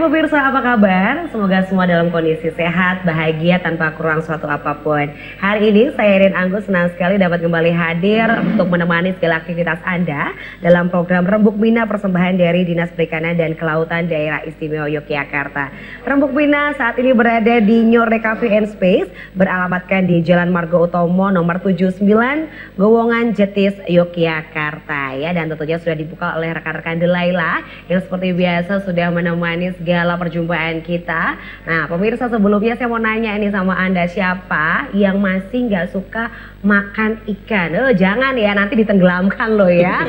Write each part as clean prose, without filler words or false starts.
pemirsa, apa kabar? Semoga semua dalam kondisi sehat, bahagia, tanpa kurang suatu apapun. Hari ini saya Irin Anggus senang sekali dapat kembali hadir untuk menemani segala aktivitas Anda dalam program Rembuk Mina persembahan dari Dinas Perikanan dan Kelautan Daerah Istimewa Yogyakarta. Rembuk Mina saat ini berada di Nyore Cafe and Space, beralamatkan di Jalan Margo Utomo nomor 79, Gowongan Jetis, Yogyakarta ya. Dan tentunya sudah dibuka oleh rekan-rekan Delaila yang seperti biasa sudah menemani segala perjumpaan kita. Nah pemirsa, sebelumnya saya mau nanya ini sama Anda, siapa yang masih nggak suka makan ikan? Jangan ya, nanti ditenggelamkan loh ya.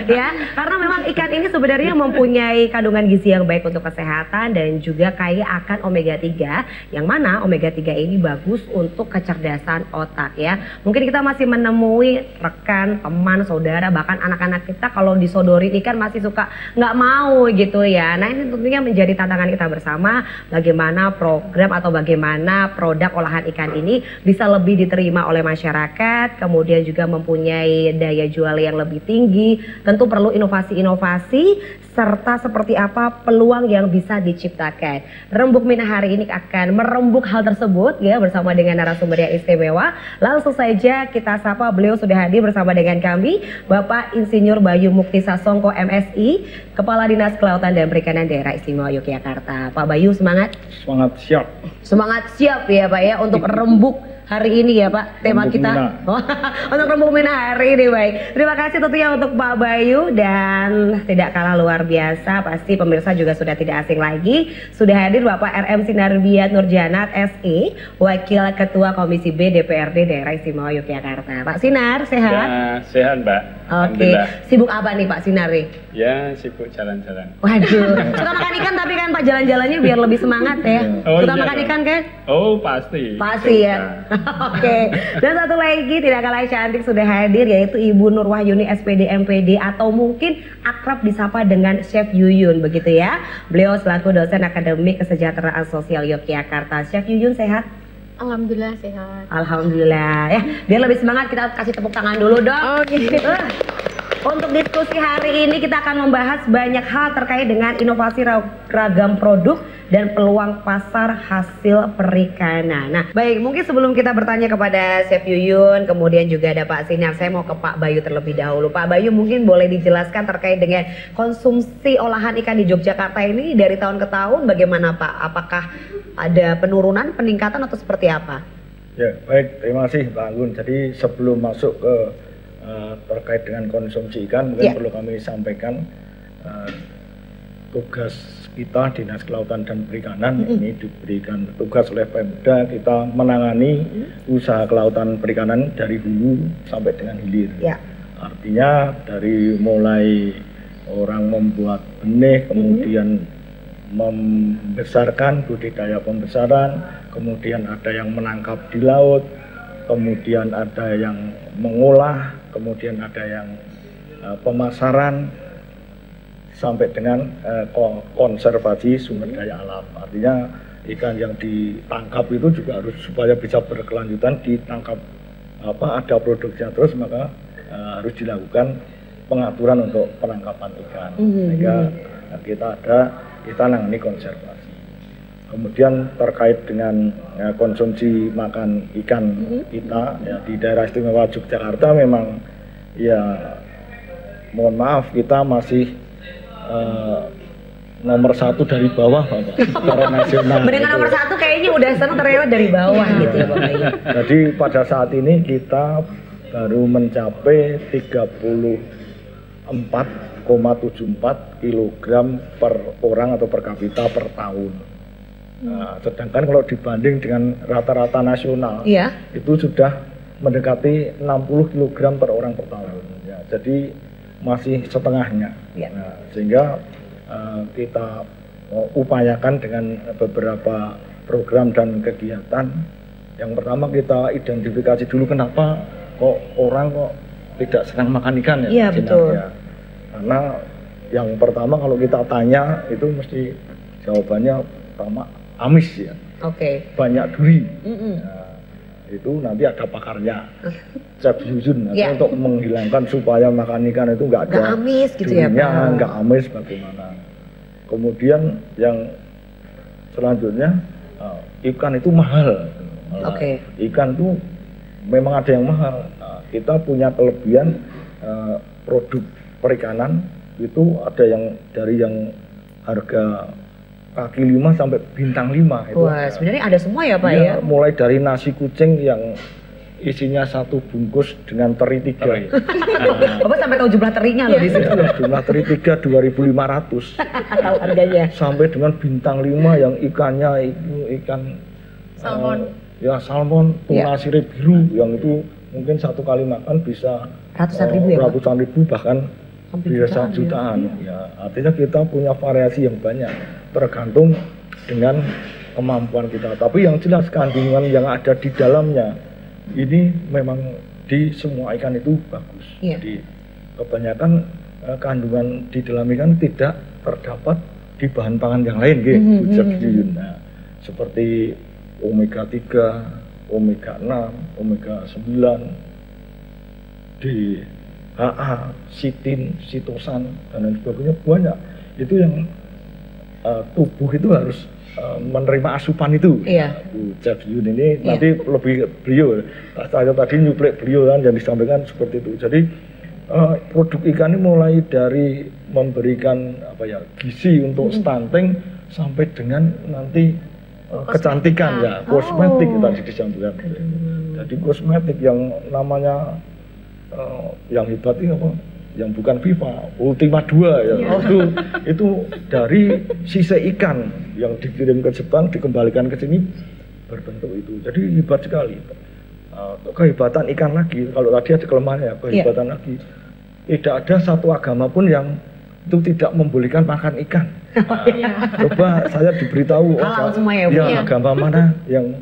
Ya, karena memang ikan ini sebenarnya mempunyai kandungan gizi yang baik untuk kesehatan dan juga kaya akan omega 3, yang mana omega 3 ini bagus untuk kecerdasan otak ya. Mungkin kita masih menemui rekan, teman, saudara, bahkan anak-anak kita kalau disodorin ikan masih suka nggak mau gitu ya. Nah ini tentunya menjadi tantangan kita bersama, bagaimana program atau bagaimana produk olahan ikan ini bisa lebih diterima oleh masyarakat, kemudian juga mempunyai daya jual yang lebih tinggi. Tentu perlu inovasi-inovasi serta seperti apa peluang yang bisa diciptakan. Rembuk Mina hari ini akan merembuk hal tersebut ya bersama dengan narasumber yang istimewa. Langsung saja kita sapa, beliau sudah hadir bersama dengan kami, Bapak Insinyur Bayu Mukti Sasongko MSI, Kepala Dinas Kelautan dan Perikanan Daerah Istimewa Yogyakarta. Pak Bayu, semangat? Semangat, siap. Semangat siap ya Pak ya untuk rembuk hari ini ya Pak, tema kita untuk Rembuk Mina hari ini. Baik, terima kasih tentunya untuk Pak Bayu, dan tidak kalah luar biasa pasti pemirsa juga sudah tidak asing lagi, sudah hadir Bapak RM Sinarbiat Nurjanat SE, Wakil Ketua Komisi B DPRD Daerah Istimewa Yogyakarta. Pak Sinar, sehat? Ya, sehat Mbak. Oke, sibuk apa nih Pak Sinar nih? Ya, sibuk jalan-jalan. Waduh, suka makan ikan tapi kan Pak jalan-jalannya biar lebih semangat ya. Suka makan ikan kan? Oh pasti. Pasti ya. Oke, dan satu lagi tidak kalah cantik sudah hadir, yaitu Ibu Nur Wahyuni SPD MPD atau mungkin akrab disapa dengan Chef Yuyun begitu ya. Beliau selaku dosen Akademi Kesejahteraan Sosial Yogyakarta. Chef Yuyun sehat? Alhamdulillah sehat. Alhamdulillah ya. Biar lebih semangat kita kasih tepuk tangan dulu dong. Untuk diskusi hari ini kita akan membahas banyak hal terkait dengan inovasi ragam produk dan peluang pasar hasil perikanan. Nah, baik, mungkin sebelum kita bertanya kepada Chef Yuyun, kemudian juga ada Pak Sinar, saya mau ke Pak Bayu terlebih dahulu. Pak Bayu, mungkin boleh dijelaskan terkait dengan konsumsi olahan ikan di Yogyakarta ini dari tahun ke tahun bagaimana Pak? Apakah ada penurunan, peningkatan atau seperti apa? Ya, baik, terima kasih Pak Anggun. Jadi sebelum masuk ke terkait dengan konsumsi ikan, mungkin perlu kami sampaikan tugas kita Dinas Kelautan dan Perikanan ini diberikan tugas oleh Pemda, kita menangani usaha kelautan perikanan dari hulu sampai dengan hilir. Artinya dari mulai orang membuat benih, kemudian membesarkan, budidaya pembesaran, kemudian ada yang menangkap di laut, kemudian ada yang mengolah, kemudian ada yang pemasaran, sampai dengan konservasi sumber daya alam. Artinya ikan yang ditangkap itu juga harus, supaya bisa berkelanjutan ditangkap ada produksinya terus, maka harus dilakukan pengaturan untuk penangkapan ikan. Sehingga kita nangani konservasi. Kemudian terkait dengan konsumsi makan ikan kita ya, di daerah istimewa Yogyakarta memang ya mohon maaf kita masih nomor 1 dari bawah Bapak, secara nasional. Mendengar nomor 1 kayaknya udah senang, ternyata dari bawah gitu ya Bapak. Jadi pada saat ini kita baru mencapai 34,74 kg per orang atau per kapita per tahun. Nah, sedangkan kalau dibanding dengan rata-rata nasional itu sudah mendekati 60 kg per orang per tahun ya, jadi masih setengahnya. Nah, sehingga kita upayakan dengan beberapa program dan kegiatan. Yang pertama kita identifikasi dulu kenapa kok orang tidak senang makan ikan ya. Iya betul ya. Karena yang pertama kalau kita tanya itu mesti jawabannya pertama amis ya. Banyak duri. Itu nanti ada pakarnya, Chef Yuyun, untuk menghilangkan supaya makan ikan itu nggak ada amis gitu ya Pak. Nggak amis bagaimana. Kemudian yang selanjutnya ikan itu mahal. Oke. Ikan itu memang ada yang mahal. Kita punya kelebihan produk perikanan itu ada yang dari yang harga kaki 5 sampai bintang 5 itu. Wah, sebenarnya ada semua ya Pak ya? Mulai dari nasi kucing yang isinya 1 bungkus dengan teri 3. Bapak sampai tahu jumlah terinya loh di situ. Jumlah teri 3 2.500. Tahu harganya. Sampai dengan bintang 5 yang ikannya itu ikan Salmon. Salmon, tuna sirip biru yang itu mungkin satu kali makan bisa Ratusan ribu ya Pak? ratusan ribu bahkan Hampir bisa jutaan. Ya, artinya kita punya variasi yang banyak tergantung dengan kemampuan kita. Tapi yang jelas kandungan yang ada di dalamnya ini memang di semua ikan itu bagus. Jadi kebanyakan kandungan di dalam ikan tidak terdapat di bahan pangan yang lain gitu. Nah, seperti omega 3, omega 6, omega 9, DHA, sitin, sitosan dan lain sebagainya banyak. Itu yang tubuh itu harus menerima asupan itu. Chef Yun ini nanti lebih beliau, saya tadi nyuplek beliau kan yang disampaikan seperti itu. Jadi produk ikan ini mulai dari memberikan gizi untuk stunting sampai dengan nanti kecantikan kosmetik tadi disampaikan. Jadi kosmetik yang namanya yang hebat itu apa? Yang bukan Viva, Ultima 2 ya. Itu dari sisa ikan yang dikirim ke Jepang dikembalikan ke sini berbentuk itu. Jadi hebat sekali. Kehebatan ikan lagi, kalau tadi ada kelemahannya kehebatan lagi. Tidak ada satu agama pun yang itu tidak membolehkan makan ikan. Coba saya diberitahu agama mana yang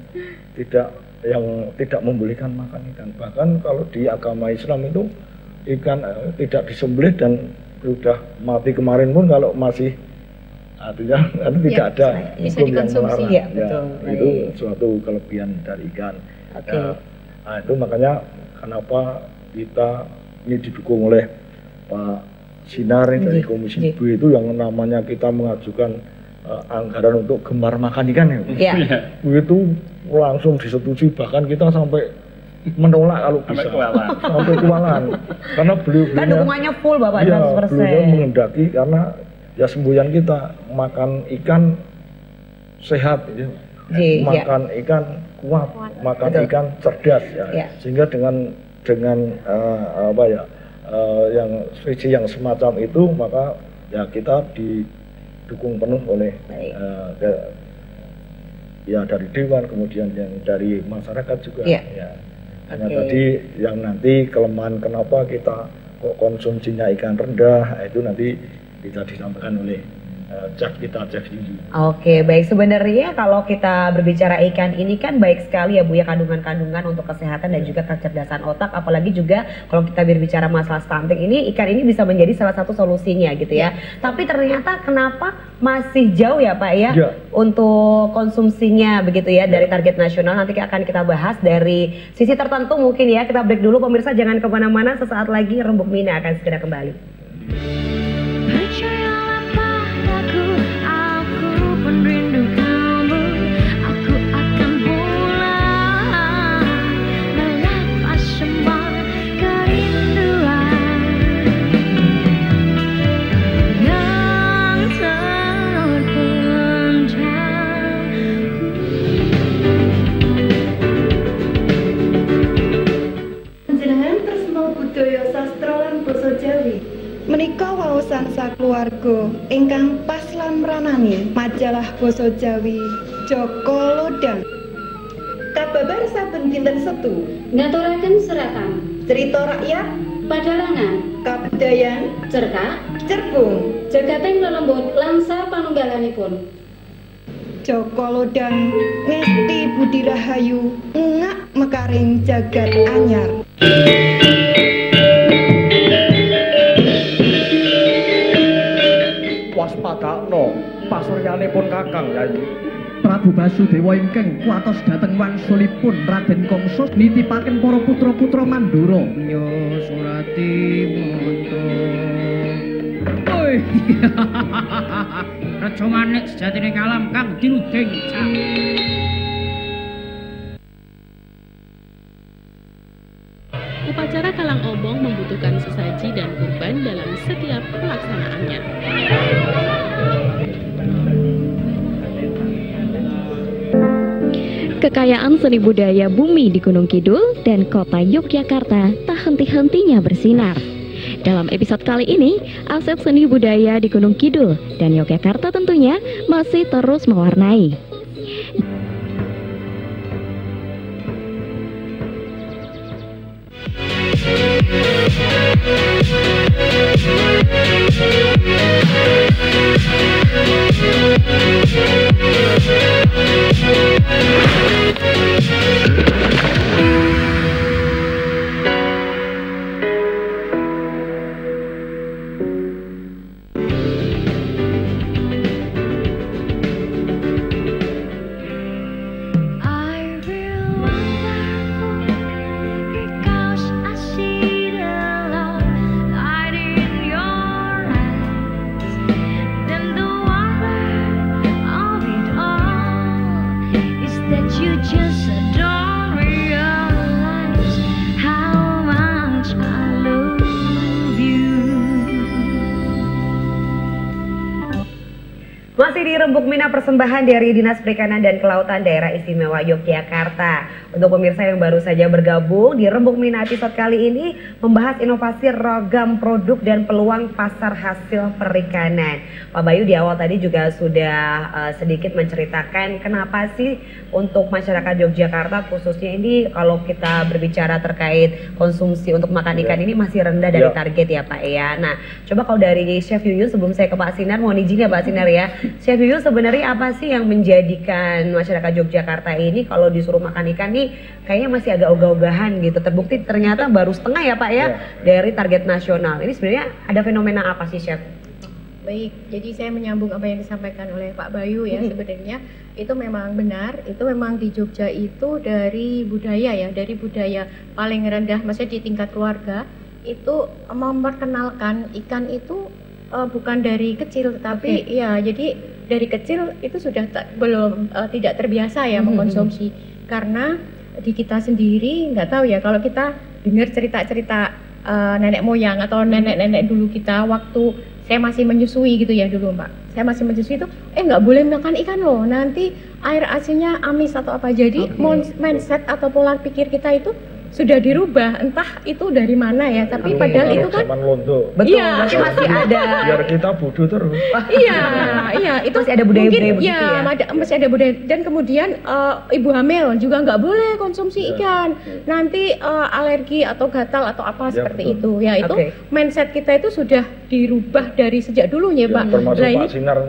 tidak membolehkan makan ikan. Bahkan kalau di agama Islam itu ikan tidak disembelih dan sudah mati kemarin pun kalau masih artinya tidak ada hukum yang melarang. Itu suatu kelebihan dari ikan. Itu makanya kenapa kita ini didukung oleh Pak Sinar dari Komisi B itu yang namanya kita mengajukan anggaran untuk gemar makan ikan itu langsung disetujui, bahkan kita sampai menolak kalau bisa sampai kewalahan karena beliau kan dukungannya full Bapak 100%. Beliau menghendaki karena ya semboyan kita makan ikan sehat makan ikan kuat, makan ikan cerdas sehingga dengan yang visi yang semacam itu maka ya kita didukung penuh oleh dari dewan, kemudian yang dari masyarakat juga hanya tadi yang nanti kelemahan kenapa kita kok konsumsinya ikan rendah itu nanti bisa disampaikan oleh Chef Yudi. Oke, baik. Sebenarnya kalau kita berbicara ikan ini kan baik sekali ya Bu ya, kandungan-kandungan untuk kesehatan dan juga kecerdasan otak, apalagi juga kalau kita berbicara masalah stunting ini, ikan ini bisa menjadi salah satu solusinya gitu ya. Tapi ternyata kenapa masih jauh ya Pak ya untuk konsumsinya begitu ya dari target nasional. Nanti akan kita bahas dari sisi tertentu mungkin ya. Kita break dulu pemirsa, jangan kemana-mana, sesaat lagi Rembuk Mina akan segera kembali. Menika waosan sakeluarga ingkang pas lan mranani majalah basa Jawi Joko Lodang. Kababar saben dinten Setu ngaturaken seratan cerita rakyat, padalangan, kabudayan, cerkak, cerbung, jagateng lelembut langsa panunggalanipun. Joko Lodang ngesti budi rahayu ngak mekaring jagat anyar. Waspadakno pasuryanipun Kakang Yayi Prabu Basudewa ingkang kuatos dhateng wangsulipun Raden Kangsa nitipaken para putra-putra Mandura. Ya Surati Manta. Oi. Weh. Reja manik sejatine ngalam kang diruding cak. Upacara Kalang Obong membutuhkan sesaji dan kurban dalam setiap pelaksanaannya. Kekayaan seni budaya bumi di Gunung Kidul dan kota Yogyakarta tak henti-hentinya bersinar. Dalam episode kali ini, aset seni budaya di Gunung Kidul dan Yogyakarta tentunya masih terus mewarnai. Masih di Rembuk Mina, persembahan dari Dinas Perikanan dan Kelautan Daerah Istimewa Yogyakarta. Untuk pemirsa yang baru saja bergabung, di Rembuk Mina episode kali ini membahas inovasi ragam produk dan peluang pasar hasil perikanan. Pak Bayu di awal tadi juga sudah sedikit menceritakan kenapa sih untuk masyarakat Yogyakarta khususnya ini kalau kita berbicara terkait konsumsi untuk makan ikan ini masih rendah dari target ya Pak ya. Nah, coba kalau dari Chef Yuyun sebelum saya ke Pak Sinar, mohon izin ya Pak Sinar ya. Chef Yuyun, sebenarnya apa sih yang menjadikan masyarakat Yogyakarta ini kalau disuruh makan ikan nih kayaknya masih agak ogah-ogahan gitu. Terbukti ternyata baru setengah ya Pak ya dari target nasional. Ini sebenarnya ada fenomena apa sih Chef? Baik, jadi saya menyambung apa yang disampaikan oleh Pak Bayu ya. Sebenarnya itu memang benar, itu memang di Jogja itu dari budaya ya, dari budaya paling rendah, maksudnya di tingkat keluarga itu memperkenalkan ikan itu bukan dari kecil, tapi ya jadi dari kecil itu sudah tidak terbiasa ya mengkonsumsi, karena di kita sendiri nggak tahu ya, kalau kita dengar cerita-cerita nenek moyang atau nenek-nenek dulu kita waktu saya masih menyusui gitu ya dulu Mbak, saya masih menyusui itu nggak boleh makan ikan loh, nanti air asinnya amis atau apa. Jadi mindset atau pola pikir kita itu sudah dirubah, entah itu dari mana ya, tapi padahal itu kan betul, masih ada biar kita bodoh terus. Iya, itu masih ada budaya-budaya begitu ya. Masih ada budaya. Dan kemudian ibu hamil juga nggak boleh konsumsi ikan, nanti alergi atau gatal atau apa seperti itu ya. Itu mindset kita itu sudah dirubah dari sejak dulu ya Pak. Termasuk Pak Sinar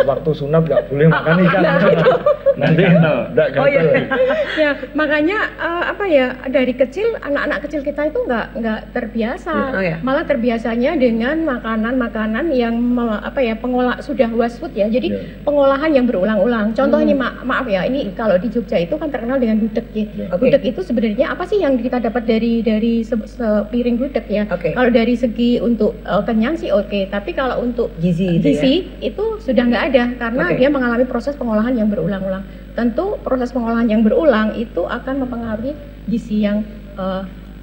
waktu sunat nggak boleh makan ikan. Nanti enggak gatal. Ya, makanya apa ya, dari kecil anak-anak kecil kita itu nggak terbiasa, malah terbiasanya dengan makanan-makanan yang sudah wasfood ya, jadi pengolahan yang berulang-ulang. Contoh ini maaf ya, ini kalau di Jogja itu kan terkenal dengan gudeg ya. Gudeg itu sebenarnya apa sih yang kita dapat dari sepiring gudeg ya? Kalau dari segi untuk kenyang sih tapi kalau untuk gizi itu sudah nggak ada, karena dia mengalami proses pengolahan yang berulang-ulang. Tentu proses pengolahan yang berulang itu akan mempengaruhi gizi yang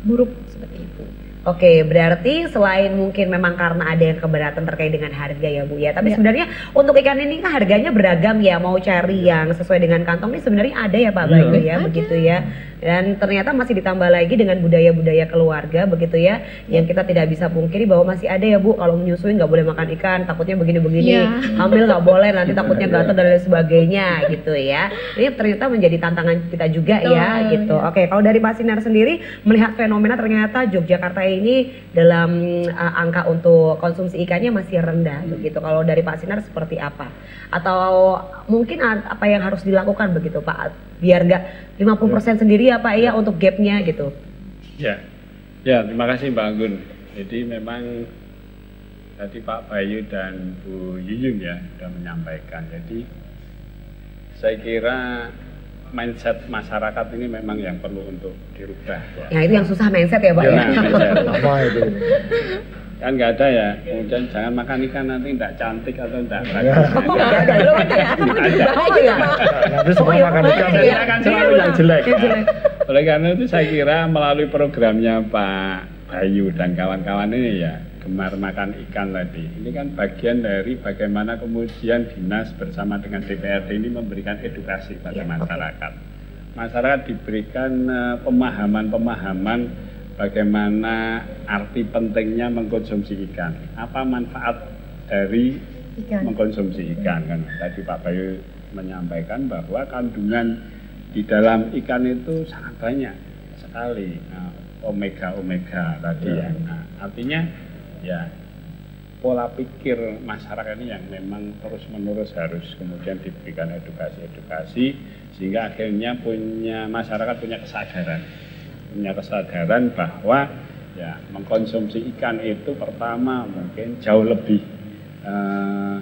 buruk seperti itu. Oke, berarti selain mungkin memang karena ada yang keberatan terkait dengan harga ya Bu ya, tapi sebenarnya untuk ikan ini kan harganya beragam ya, mau cari yang sesuai dengan kantong ini sebenarnya ada ya Pak Bayu ya, begitu ya. Dan ternyata masih ditambah lagi dengan budaya-budaya keluarga begitu ya, yang kita tidak bisa pungkiri bahwa masih ada ya Bu, kalau menyusui nggak boleh makan ikan, takutnya begini-begini, hamil nggak boleh, nanti takutnya gatal dan lain sebagainya gitu ya. Ini ternyata menjadi tantangan kita juga ya gitu. Oke, kalau dari Pak Sinar sendiri melihat fenomena ternyata Yogyakarta ini dalam angka untuk konsumsi ikannya masih rendah begitu. Kalau dari Pak Sinar seperti apa? Atau mungkin apa yang harus dilakukan begitu Pak? Biar nggak 50% sendiri ya Pak ya untuk gapnya gitu. Ya, terima kasih Mbak Anggun. Jadi memang tadi Pak Bayu dan Bu Yuyun ya sudah menyampaikan. Jadi saya kira mindset masyarakat ini memang yang perlu untuk dirubah. Ya itu yang susah mindset ya Pak ya. Apa itu? kan nggak ada ya, kemudian jangan makan ikan nanti tidak cantik atau tidak bagus. Nggak ada, belum ada ya? Bahaya, Pak. Nanti semua makan ikan. Akan selalu yang jelek. Oleh karena itu saya kira melalui programnya Pak Bayu dan kawan-kawan ini ya, gemar makan ikan tadi, ini kan bagian dari bagaimana kemudian dinas bersama dengan DPRD ini memberikan edukasi pada masyarakat. Masyarakat diberikan pemahaman-pemahaman bagaimana arti pentingnya mengkonsumsi ikan, apa manfaat dari mengkonsumsi ikan. Kan tadi Pak Bayu menyampaikan bahwa kandungan di dalam ikan itu sangat banyak sekali, omega tadi ya. Nah, artinya ya pola pikir masyarakat ini yang memang terus-menerus harus kemudian diberikan edukasi sehingga akhirnya masyarakat punya kesadaran bahwa ya mengkonsumsi ikan itu pertama mungkin jauh lebih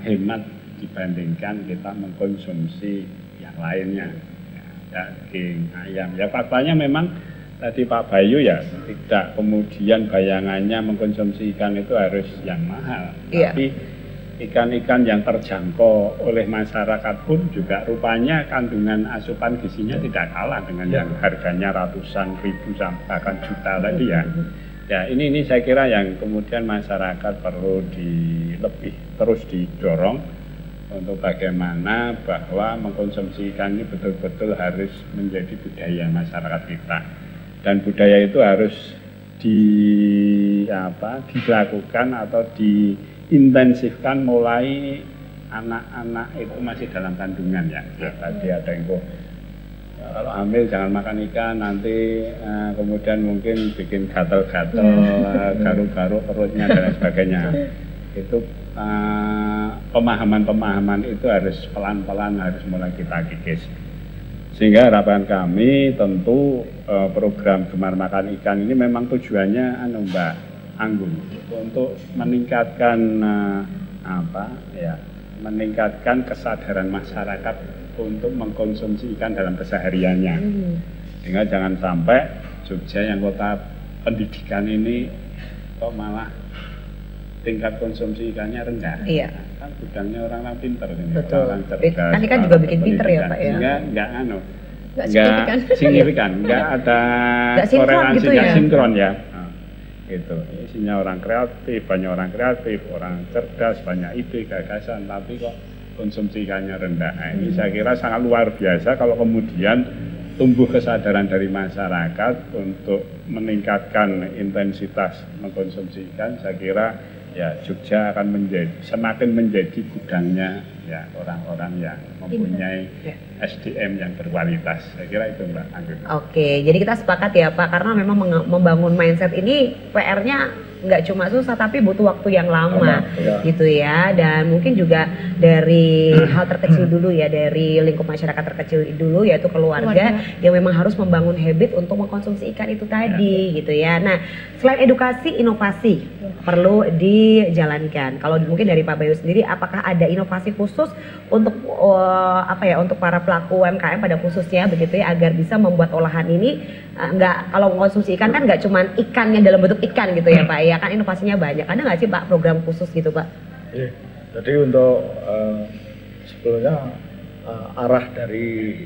hemat dibandingkan kita mengkonsumsi yang lainnya, ya, daging, ayam. Ya faktanya memang tadi Pak Bayu ya tidak kemudian bayangannya mengkonsumsi ikan itu harus yang mahal, tapi ikan-ikan yang terjangkau oleh masyarakat pun juga rupanya kandungan asupan gizinya tidak kalah dengan yang harganya ratusan ribu bahkan juta tadi ya. Ya ini saya kira yang kemudian masyarakat perlu lebih terus didorong untuk bagaimana bahwa mengkonsumsi ikan ini betul-betul harus menjadi budaya masyarakat kita, dan budaya itu harus dilakukan atau diintensifkan mulai anak-anak itu masih dalam kandungan ya. Tadi ada yang kalau hamil jangan makan ikan, nanti kemudian mungkin bikin gatal-gatal, garuk-garuk perutnya dan sebagainya. Itu pemahaman-pemahaman itu harus pelan-pelan harus mulai kita kikis. Sehingga harapan kami tentu program Gemar Makan Ikan ini memang tujuannya Mbak Anggun untuk meningkatkan meningkatkan kesadaran masyarakat untuk mengkonsumsi ikan dalam kesehariannya. Sehingga jangan sampai Jogja yang kota pendidikan ini kok malah tingkat konsumsi ikannya rendah. Iya. Kan gudangnya orang-orang pinter ini. Betul. Orang cerdas. Kan ikan juga bikin pinter ya Pak ya. Sehingga nggak signifikan, nggak ada korelasi, gitu ya? Sinkron ya. Gitu. Isinya orang kreatif, banyak orang kreatif, orang cerdas, banyak ide, gagasan, tapi kok konsumsi ikannya rendah. Nah, ini saya kira sangat luar biasa kalau kemudian tumbuh kesadaran dari masyarakat untuk meningkatkan intensitas mengkonsumsi ikan. Saya kira ya Jogja akan semakin menjadi gudangnya ya orang-orang yang mempunyai SDM yang berkualitas. Saya kira itu Mbak Anggun. Oke, jadi kita sepakat ya Pak, karena memang membangun mindset ini PR-nya nggak cuma susah tapi butuh waktu yang lama gitu ya, dan mungkin juga dari hal terkecil dulu ya, dari lingkup masyarakat terkecil dulu yaitu keluarga yang memang harus membangun habit untuk mengkonsumsi ikan itu tadi gitu ya. Nah, selain edukasi, inovasi perlu dijalankan. Kalau mungkin dari Pak Bayu sendiri, apakah ada inovasi khusus untuk untuk para pelaku UMKM pada khususnya begitu ya, agar bisa membuat olahan ini kalau mengkonsumsi ikan kan nggak cuma ikannya dalam bentuk ikan gitu ya Pak ya, kan inovasinya banyak. Ada nggak sih Pak program khusus gitu Pak? Jadi untuk sebelumnya arah dari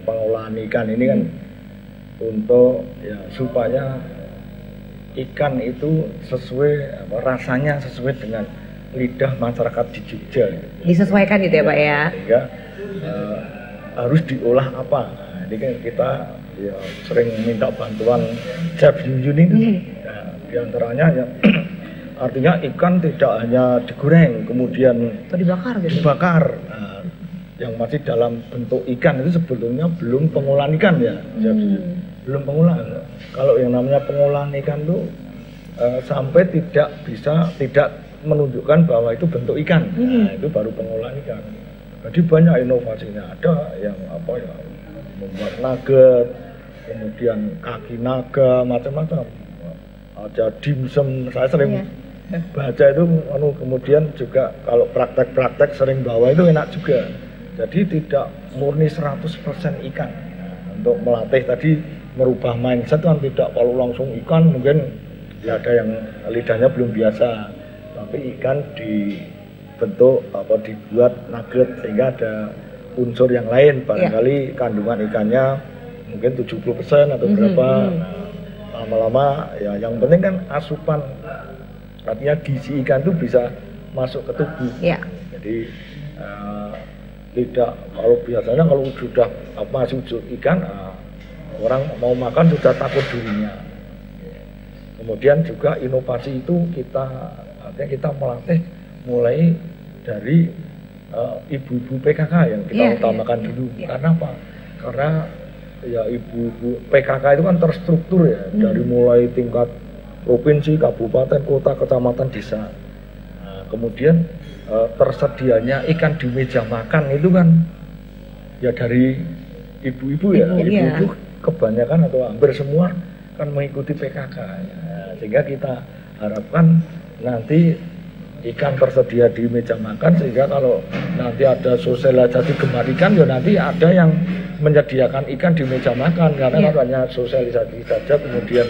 pengolahan ikan ini kan untuk ya supaya ikan itu sesuai rasanya sesuai dengan lidah masyarakat di Jogja. Disesuaikan gitu ya Pak ya? Sehingga harus diolah apa? Nah, ini kan kita ya sering minta bantuan Chef Yuyun ini. Diantaranya ya artinya ikan tidak hanya digoreng kemudian atau dibakar gitu. Nah, yang masih dalam bentuk ikan itu sebetulnya belum pengolahan ikan ya. Belum pengolahan. Kalau yang namanya pengolahan ikan itu sampai tidak menunjukkan bahwa itu bentuk ikan. Nah, itu baru pengolahan ikan. Jadi banyak inovasinya, ada yang membuat nugget, kemudian kaki naga, macam-macam. Ada dimsum, saya sering baca itu, kemudian juga kalau praktek-praktek sering bawa itu enak juga. Jadi tidak murni 100% ikan. Untuk melatih tadi merubah mindset kan tidak kalau langsung ikan mungkin Ya, ada yang lidahnya belum biasa, tapi ikan dibentuk dibuat nugget sehingga ada unsur yang lain, barangkali kandungan ikannya mungkin 70% atau berapa. Nah, lama-lama ya yang penting kan asupan, artinya gizi ikan itu bisa masuk ke tubuh. Jadi tidak, kalau biasanya kalau sudah masih wujud ikan, orang mau makan sudah takut dirinya. Kemudian juga inovasi itu artinya kita melatih mulai dari ibu-ibu PKK yang kita utamakan dulu. Karena apa? Karena ya ibu-ibu PKK itu kan terstruktur ya, dari mulai tingkat provinsi, kabupaten, kota, kecamatan, desa. Nah, kemudian tersedianya ikan di meja makan itu kan ya dari ibu-ibu ya. Ibu-ibu kebanyakan atau hampir semua kan mengikuti PKK ya. Sehingga kita harapkan nanti ikan tersedia di meja makan, sehingga kalau nanti ada sosialisasi gemar ikan ya nanti ada yang menyediakan ikan di meja makan. Karena kalau hanya sosialisasi saja kemudian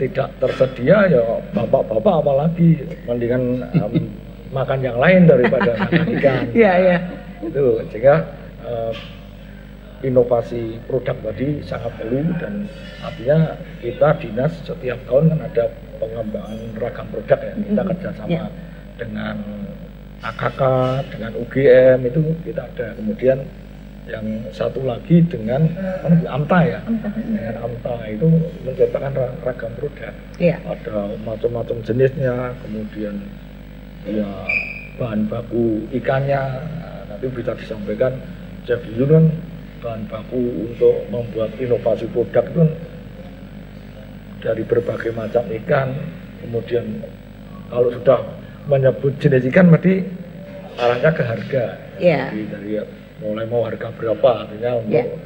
tidak tersedia, ya bapak-bapak apalagi mendingan makan yang lain daripada makan ikan. Itu sehingga inovasi produk tadi sangat perlu, dan artinya kita dinas setiap tahun kan ada pengembangan ragam produk ya. Kita kerjasama dengan AKK, dengan UGM itu kita ada. Kemudian yang satu lagi dengan AMTA ya. Dengan AMTA itu menciptakan ragam produk. Ada macam-macam jenisnya, kemudian ya bahan baku ikannya. Nanti bisa disampaikan Chef Yuyun kan bahan baku untuk membuat inovasi produk itu dari berbagai macam ikan. Kemudian kalau sudah menyebut jenis ikan berarti arahnya ke harga. Jadi dari mulai mau harga berapa, artinya untuk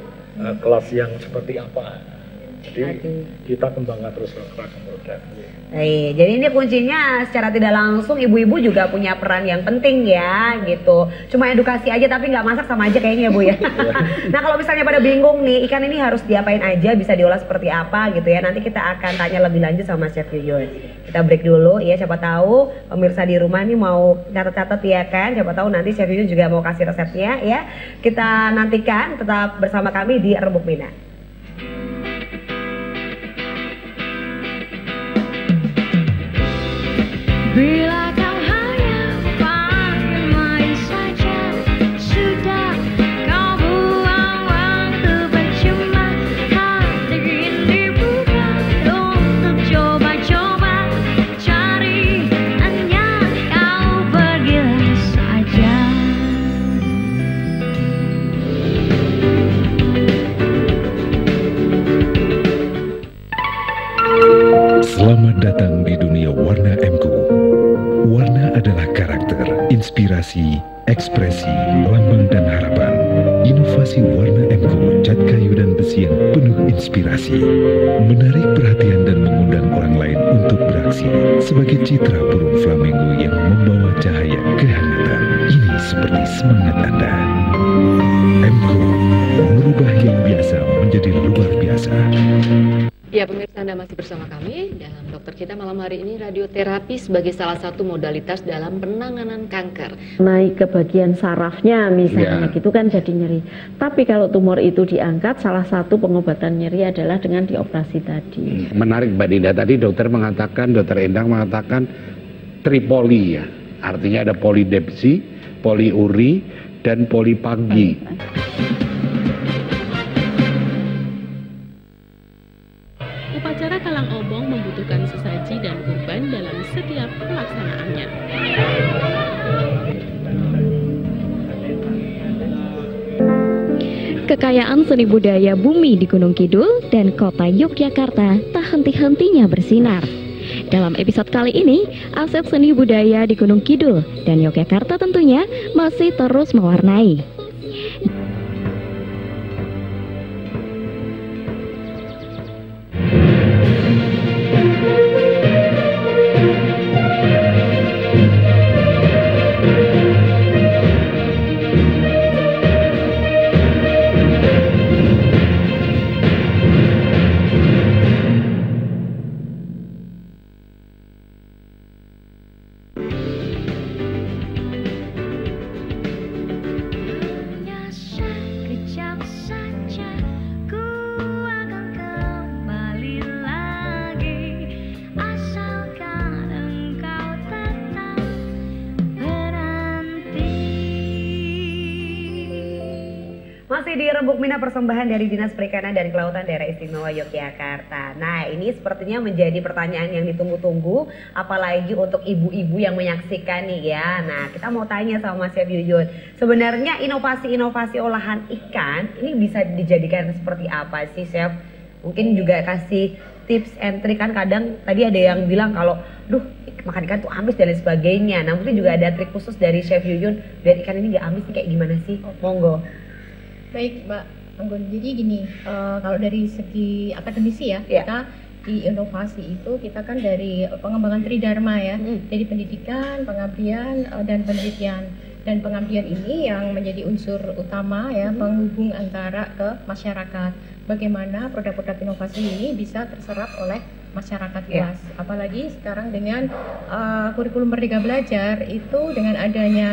kelas yang seperti apa. Jadi kita kembangkan terus ragam produk. Jadi ini kuncinya secara tidak langsung ibu-ibu juga punya peran yang penting ya gitu. Cuma edukasi aja tapi nggak masak sama aja kayaknya Bu ya. Nah kalau misalnya pada bingung nih ikan ini harus diapain aja, bisa diolah seperti apa gitu ya. Nanti kita akan tanya lebih lanjut sama Chef Yuyun. Kita break dulu ya, siapa tahu pemirsa di rumah nih mau catat-catat ya kan. Siapa tahu nanti Chef Yuyun juga mau kasih resepnya ya. Kita nantikan, tetap bersama kami di Rembuk Minat. Bila kau hanya main saja, sudah kau buang waktu percuma. Hati ini bukan untuk coba-coba cari, hanya kau pergilah saja. Selamat datang di dunia warna MQ. Warna adalah karakter, inspirasi, ekspresi, lambang dan harapan. Inovasi warna MQ, cat kayu dan besi yang penuh inspirasi, menarik perhatian dan mengundang orang lain untuk beraksi sebagai citra burung flamingo yang membawa cahaya kehangatan. Ini seperti semangat Anda. MQ, merubah yang biasa menjadi luar biasa. Ya pemirsa, Anda masih bersama kami dalam Dokter Kita malam hari ini. Radioterapi sebagai salah satu modalitas dalam penanganan kanker. Naik ke bagian sarafnya misalnya gitu kan jadi nyeri. Tapi kalau tumor itu diangkat, salah satu pengobatan nyeri adalah dengan dioperasi tadi. Menarik Mbak Dinda, tadi dokter mengatakan, dokter Endang mengatakan tripoli ya. Artinya ada polidepsi, poliuri, dan polipagi. Upacara Kalang Obong membutuhkan sesaji dan kurban dalam setiap pelaksanaannya. Kekayaan seni budaya bumi di Gunung Kidul dan kota Yogyakarta tak henti-hentinya bersinar. Dalam episode kali ini, aset seni budaya di Gunung Kidul dan Yogyakarta tentunya masih terus mewarnai. Masih di Rembuk Mina, persembahan dari Dinas Perikanan dan Kelautan Daerah Istimewa Yogyakarta. Nah, ini sepertinya menjadi pertanyaan yang ditunggu-tunggu, apalagi untuk ibu-ibu yang menyaksikan nih ya. Nah, kita mau tanya sama Mas Chef Yuyun, sebenarnya inovasi-inovasi olahan ikan ini bisa dijadikan seperti apa sih, Chef? Mungkin juga kasih tips and trick, kan kadang tadi ada yang bilang kalau, duh makan ikan tuh amis dan lain sebagainya. Nah, mungkin juga ada trik khusus dari Chef Yuyun biar ikan ini gak amis nih, kayak gimana sih? Monggo. Baik Mbak Anggun, jadi gini, kalau dari segi akademisi ya, kita di inovasi itu kita kan dari pengembangan tridharma ya, dari pendidikan, pengabdian, dan penelitian. Dan pengabdian ini yang menjadi unsur utama ya, penghubung antara ke masyarakat. Bagaimana produk-produk inovasi ini bisa terserap oleh masyarakat luas. Apalagi sekarang dengan kurikulum Merdeka Belajar itu, dengan adanya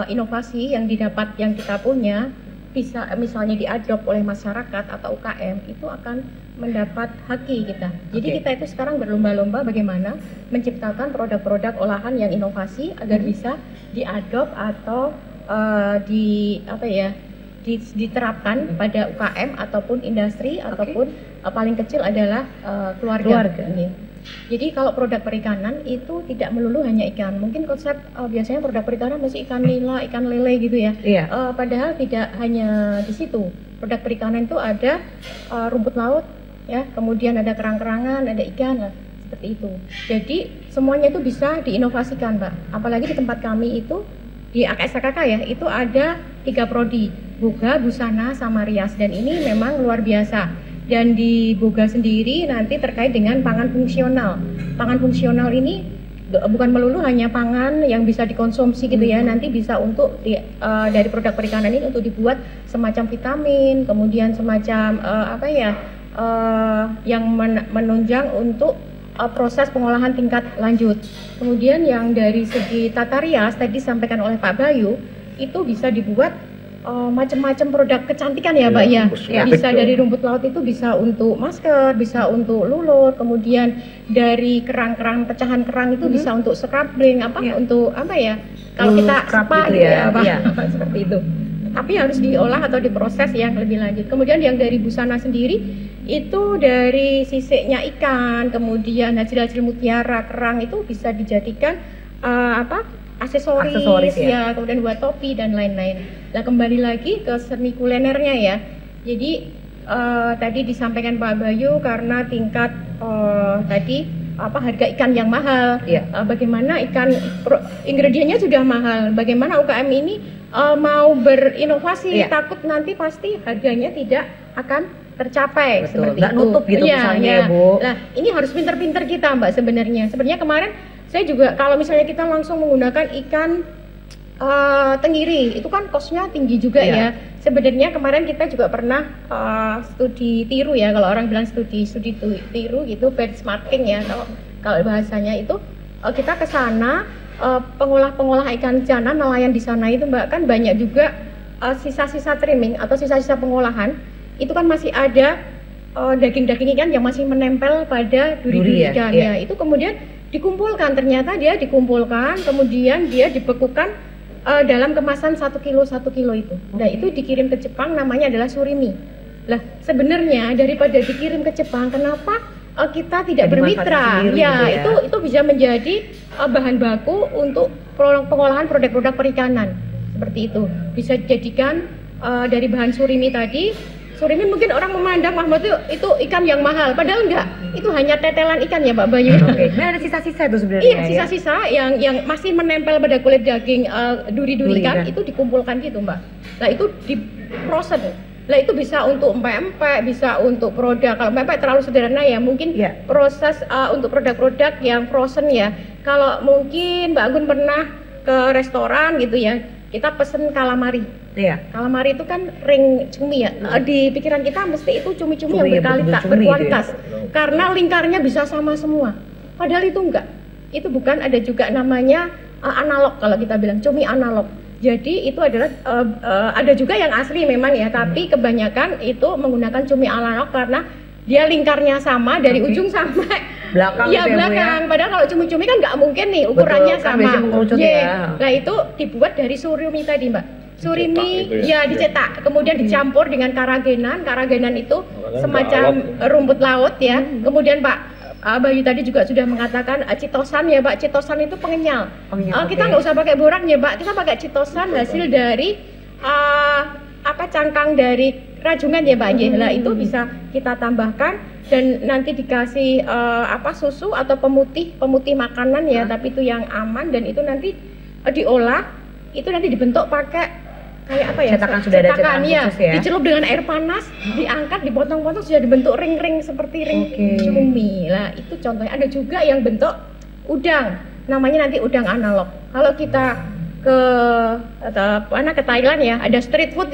inovasi yang didapat, yang kita punya, bisa misalnya diadop oleh masyarakat atau UKM, itu akan mendapat haki kita. Jadi kita itu sekarang berlomba-lomba bagaimana menciptakan produk-produk olahan yang inovasi agar bisa diadop atau diterapkan pada UKM ataupun industri ataupun paling kecil adalah keluarga. Jadi kalau produk perikanan itu tidak melulu hanya ikan. Mungkin konsep biasanya produk perikanan masih ikan nila, ikan lele gitu ya. Padahal tidak hanya di situ. Produk perikanan itu ada rumput laut, ya, kemudian ada kerang-kerangan, ada ikan, lah, seperti itu. Jadi semuanya itu bisa diinovasikan, Mbak. Apalagi di tempat kami itu di AKSKK ya, itu ada 3 prodi, Boga, Busana, sama Rias, dan ini memang luar biasa. Dan di Boga sendiri nanti terkait dengan pangan fungsional. Pangan fungsional ini bukan melulu hanya pangan yang bisa dikonsumsi gitu ya, nanti bisa untuk dari produk perikanan ini untuk dibuat semacam vitamin, kemudian semacam yang menunjang untuk proses pengolahan tingkat lanjut. Kemudian yang dari segi tata rias tadi disampaikan oleh Pak Bayu, itu bisa dibuat macam-macam produk kecantikan ya, Pak ya. Bisa dari rumput laut itu bisa untuk masker, bisa untuk lulur, kemudian dari kerang-kerang, pecahan kerang itu bisa untuk scrubbing, untuk kalau kita spa gitu ya, Pak. Seperti itu. Tapi harus diolah atau diproses yang lebih lanjut. Kemudian yang dari busana sendiri itu dari sisiknya ikan, kemudian hasil-hasil mutiara, kerang itu bisa dijadikan aksesoris ya, kemudian buat topi dan lain-lain. Nah, kembali lagi ke seni kulinernya ya. Jadi tadi disampaikan Pak Bayu karena tingkat harga ikan yang mahal. Bagaimana ingredientnya sudah mahal. Bagaimana UKM ini mau berinovasi, takut nanti pasti harganya tidak akan tercapai. Seperti nggak itu. Nutup gitu misalnya, Bu. Nah, ini harus pinter-pinter kita, Mbak, sebenarnya. Sebenarnya kemarin saya juga kalau misalnya kita langsung menggunakan ikan tenggiri, itu kan kosnya tinggi juga ya. Sebenarnya kemarin kita juga pernah studi tiru ya, kalau orang bilang studi tiru gitu, benchmarking ya kalau bahasanya itu. Kita ke sana, pengolah ikan jana, nelayan di sana itu, Mbak, kan banyak juga sisa-sisa trimming atau sisa-sisa pengolahan, itu kan masih ada daging-daging ikan yang masih menempel pada duri-duri ikan ya. Itu kemudian dikumpulkan, ternyata dia dikumpulkan, kemudian dia dibekukan dalam kemasan 1 kilo itu. Nah, itu dikirim ke Jepang, namanya adalah surimi. Lah, sebenarnya daripada dikirim ke Jepang, kenapa kita tidak bermitra? Ya, itu bisa menjadi bahan baku untuk pengolahan produk-produk perikanan. Seperti itu. Bisa dijadikan dari bahan surimi tadi. Surimi mungkin orang memandang Mahmud itu ikan yang mahal, padahal enggak. Itu hanya tetelan ikan ya, Mbak Bayu. Nah, ada sisa-sisa itu sebenarnya. Iya, sisa-sisa yang masih menempel pada kulit daging duri-duri ikan itu dikumpulkan gitu, Mbak. Nah, itu diproses. Nah, itu bisa untuk empek-empek, bisa untuk produk. Kalau empek terlalu sederhana ya, mungkin proses untuk produk-produk yang frozen ya. Kalau mungkin Mbak Agun pernah ke restoran gitu ya, kita pesen calamari. Calamari itu kan ring cumi ya. Di pikiran kita mesti itu cumi-cumi yang berkualitas. Karena lingkarnya bisa sama semua. Padahal itu enggak. Itu bukan, ada juga namanya analog kalau kita bilang, cumi analog. Jadi itu adalah ada juga yang asli memang ya, tapi kebanyakan itu menggunakan cumi analog karena dia lingkarnya sama dari ujung sampai belakang. Belakang. Padahal kalau cumi-cumi kan nggak mungkin nih ukurannya sama. Nah, itu dibuat dari surimi tadi, Mbak. surimi Dicetak itu ya dicetak, kemudian dicampur dengan karagenan. Karagenan itu semacam rumput laut ya. Kemudian Pak Bayu tadi juga sudah mengatakan citosan ya Pak. Citosan itu pengenyal. Kita nggak usah pakai borak ya Pak, kita pakai citosan hasil dari cangkang dari rajungan ya Pak. Nah itu bisa kita tambahkan dan nanti dikasih susu atau pemutih makanan ya, tapi itu yang aman dan itu nanti diolah, itu nanti dibentuk pakai kayak apa ya? Cetakan, sudah ada cetakan ya, khusus ya. Dicelup dengan air panas, diangkat, dipotong-potong sudah dibentuk ring-ring seperti ring cumi. Lah itu contohnya. Ada juga yang bentuk udang, namanya nanti udang analog. Kalau kita ke Thailand ya, ada street food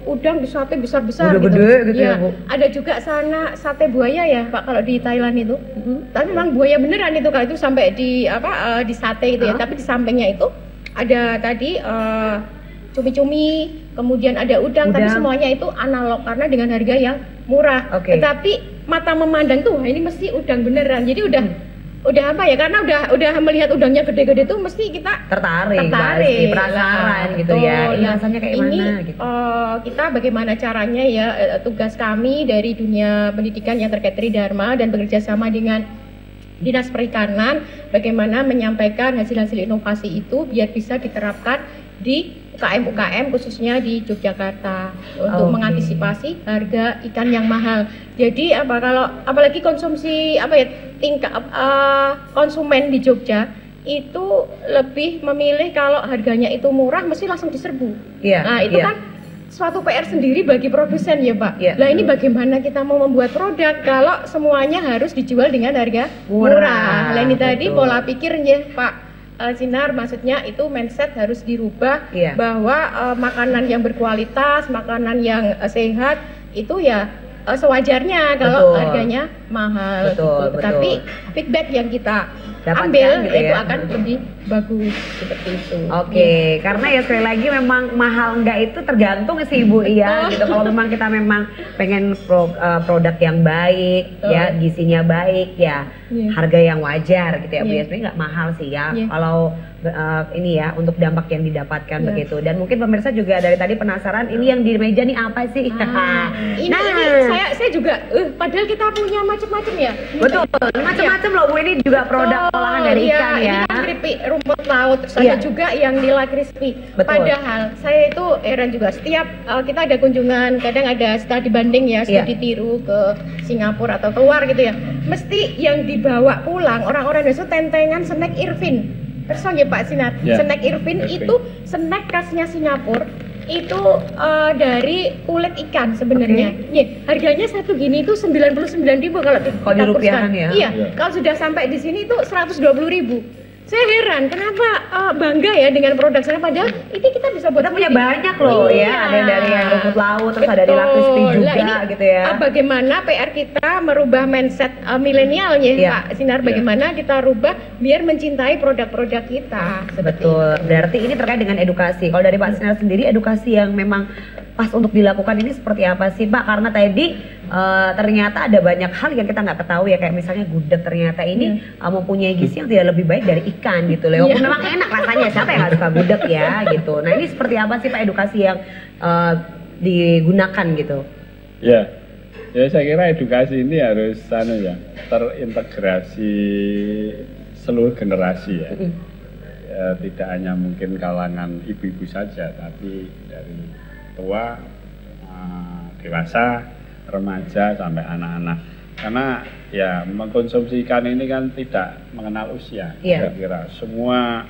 udang di sate besar-besar gitu. Gitu ya, Bu. Ada juga sana sate buaya ya Pak kalau di Thailand itu. Tapi memang buaya beneran itu, kalau itu sampai di di sate itu ya. Tapi di sampingnya itu ada tadi cumi-cumi, kemudian ada udang, tapi semuanya itu analog karena dengan harga yang murah. Tetapi mata memandang tuh ini mesti udang beneran. Jadi udah apa ya, karena udah melihat udangnya gede-gede tuh mesti kita tertarik penasaran gitu ya. Ini rasanya kayak mana gitu. Kita bagaimana caranya ya, tugas kami dari dunia pendidikan yang terkait Tridharma dan bekerja sama dengan Dinas Perikanan, bagaimana menyampaikan hasil-hasil inovasi itu biar bisa diterapkan di UKM khususnya di Yogyakarta untuk mengantisipasi harga ikan yang mahal. Jadi kalau apalagi konsumsi tingkat konsumen di Jogja itu lebih memilih kalau harganya itu murah mesti langsung diserbu. Nah itu kan suatu PR sendiri bagi produsen ya Pak. Nah ini bagaimana kita mau membuat produk kalau semuanya harus dijual dengan harga murah. Nah ini tadi pola pikirnya Pak Sinar, maksudnya itu mindset harus dirubah bahwa makanan yang berkualitas, makanan yang sehat itu ya sewajarnya kalau harganya mahal. Tapi feedback yang kita ambil gitu itu akan lebih bagus seperti itu. Karena ya sekali lagi memang mahal enggak itu tergantung sih Ibu ya gitu. Kalau memang kita memang pengen produk yang baik ya, gizinya baik ya, harga yang wajar gitu ya Bu ya, sebenarnya nggak mahal sih ya. Kalau ini ya untuk dampak yang didapatkan begitu. Dan mungkin pemirsa juga dari tadi penasaran ini yang di meja nih apa sih? Ini saya juga padahal kita punya macam-macam ya. Betul, macam-macam loh Bu, ini juga produk olahan dari ikan ya. Ini keripik rumput laut, terus ada juga yang nila crispy. Padahal saya itu heran juga, setiap kita ada kunjungan, kadang ada studi banding ya, studi tiru ke Singapura atau keluar gitu ya. Mesti yang dibawa pulang orang-orang itu tentengan snack Irvin. Terus ya Pak Sinar, snack Irvin itu snack khasnya Singapura. Itu dari kulit ikan sebenarnya. Harganya satu gini itu 99.000 kalau di rupiahan ya. Iya, kalau sudah sampai di sini itu 120.000. Saya heran kenapa bangga ya dengan produk saya, padahal ini kita bisa buat punya banyak loh ya, ada dari yang rumput laut, terus ada di crispy juga gitu ya. Bagaimana PR kita merubah mindset milenialnya Pak Sinar, bagaimana kita rubah biar mencintai produk-produk kita. Betul, berarti ini terkait dengan edukasi. Kalau dari Pak Sinar sendiri, edukasi yang memang pas untuk dilakukan ini seperti apa sih Pak? Karena tadi ternyata ada banyak hal yang kita nggak ketahui ya, kayak misalnya gudeg ternyata ini mempunyai gizi yang tidak lebih baik dari ikan gitu loh. Walaupun memang enak rasanya, siapa yang nggak suka gudeg ya gitu. Nah ini seperti apa sih Pak edukasi yang digunakan gitu? Ya saya kira edukasi ini harus terintegrasi seluruh generasi ya. Tidak hanya mungkin kalangan ibu-ibu saja, tapi dari tua, dewasa, remaja sampai anak-anak. Karena ya mengkonsumsi ikan ini kan tidak mengenal usia. Saya kira semua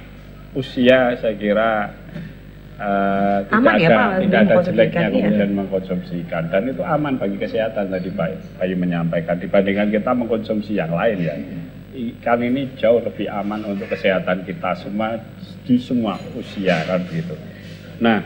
usia saya kira tidak ada jeleknya kemudian mengkonsumsi ikan, dan itu aman bagi kesehatan. Tadi Pak Bayu menyampaikan dibandingkan kita mengkonsumsi yang lain ya. Ikan ini jauh lebih aman untuk kesehatan kita semua di semua usia kan begitu. Nah,